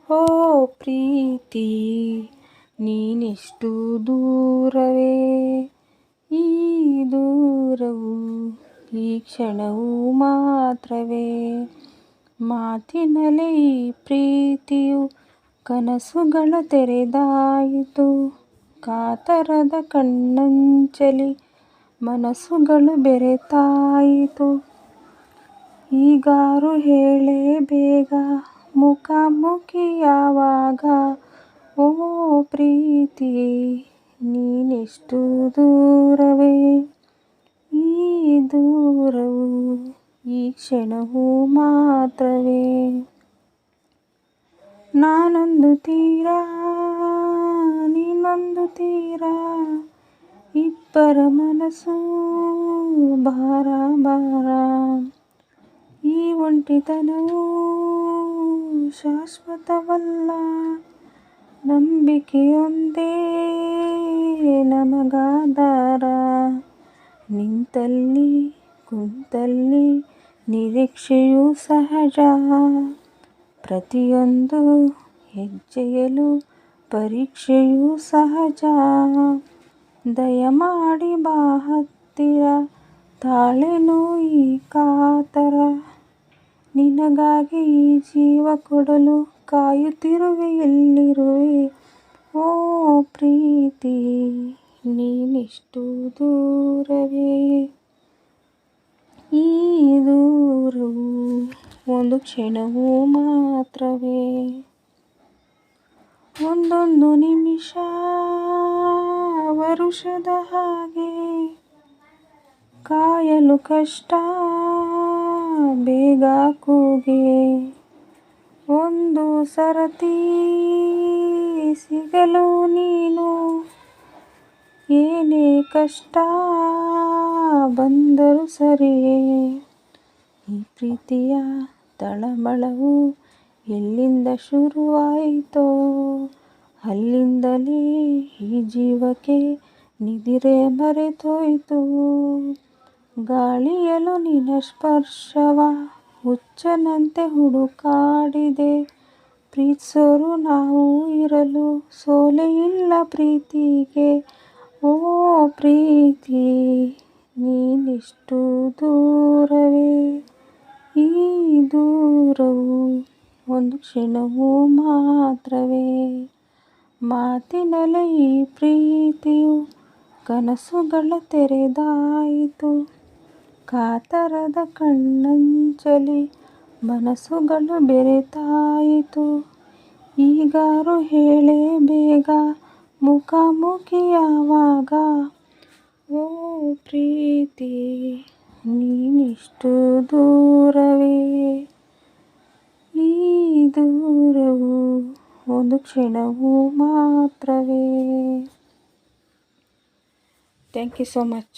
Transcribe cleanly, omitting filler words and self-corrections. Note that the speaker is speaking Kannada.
ಓ ಪ್ರೀತಿ ನೀನಿಷ್ಟು ದೂರವೇ, ಈ ದೂರವು ಈ ಕ್ಷಣವು ಮಾತ್ರವೇ. ಮಾತಿನಲ್ಲೇ ಈ ಪ್ರೀತಿಯು ಕನಸುಗಳ ತೆರೆದಾಯಿತು, ಕಾತರದ ಕಣ್ಣಂಚಲಿ ಮನಸ್ಸುಗಳು ಬೆರೆತಾಯಿತು. ಈಗಾರು ಹೇಳೇ ಬೇಗ, ಮುಖಾಮುಖಿ ಯಾವಾಗ. ಓ ಪ್ರೀತಿ ನೀನೆಷ್ಟು ದೂರವೇ, ಈ ದೂರವು ಈ ಕ್ಷಣವು ಮಾತ್ರವೇ. ನಾನೊಂದು ತೀರ ನೀನೊಂದು ತೀರ, ಇಬ್ಬರ ಮನಸ್ಸು ಭಾರ ಭಾರ. ಈ ಒಂಟಿತನವು ಶಾಶ್ವತವಲ್ಲ, ನಂಬಿಕೆಯೊಂದೇ ನಮಗಾಧಾರ. ನಿಂತಲ್ಲಿ ಕುಂತಲ್ಲಿ ನಿರೀಕ್ಷೆಯು ಸಹಜ, ಪ್ರತಿಯೊಂದು ಹೆಜ್ಜೆಯಲ್ಲೂ ಪರೀಕ್ಷೆಯೂ ಸಹಜ. ದಯಮಾಡಿ ಬಾ ಹತ್ತಿರ, ತಾಳೆನು ಈ ಕಾತರ. ನಿನಗಾಗಿ ಈ ಜೀವ ಕೊಡಲು ಕಾಯುತ್ತಿರುವೆ, ಎಲ್ಲಿರುವೆ. ಓ ಪ್ರೀತಿ ನೀನಿಷ್ಟು ದೂರವೇ, ಈ ದೂರವು ಒಂದು ಕ್ಷಣವೂ ಮಾತ್ರವೇ. ಒಂದೊಂದು ನಿಮಿಷ ವರುಷದ ಹಾಗೆ, ಕಾಯಲು ಕಷ್ಟ ಬೇಗ ಕೂಗೆ. ಒಂದು ಸರತಿ ಸಿಗಲು ನೀನು, ಏನೇ ಕಷ್ಟ ಬಂದರೂ ಸರಿಯೇ. ಈ ಪ್ರೀತಿಯ ತಳಮಳವು ಎಲ್ಲಿಂದ ಶುರುವಾಯಿತೋ, ಅಲ್ಲಿಂದಲೇ ಈ ಜೀವಕ್ಕೆ ನಿದಿರೆ ಮರೆತೋಯ್ತು. ಗಾಳಿಯಲ್ಲೂ ನಿನ್ನ ಸ್ಪರ್ಶವ ಹುಚ್ಚನಂತೆ ಹುಡುಕಾಡಿದೆ. ಪ್ರೀತಿಸೋರು ನಾವು ಇರಲು ಸೋಲೇ ಇಲ್ಲ ಪ್ರೀತಿಗೆ. ಓ ಪ್ರೀತಿ ನೀನಿಷ್ಟು ದೂರವೇ, ಈ ದೂರವು ಒಂದು ಕ್ಷಣವೂ ಮಾತ್ರವೇ. ಮಾತಿನಲ್ಲೇ ಈ ಪ್ರೀತಿಯು ಕನಸುಗಳ ತೆರೆದಾಯಿತು, ಕಾತರದ ಕಣ್ಣಂಚಲಿ ಮನಸ್ಸುಗಳು ಬೆರೆತಾಯಿತು. ಈಗಾರು ಹೇಳೇ ಬೇಗ, ಮುಖಾಮುಖಿ ಯಾವಾಗ. ಓ ಪ್ರೀತಿ ನೀನಿಷ್ಟು ದೂರವೇ, ಈ ದೂರವು ಒಂದು ಕ್ಷಣವೂ ಮಾತ್ರವೇ. Thank you so much.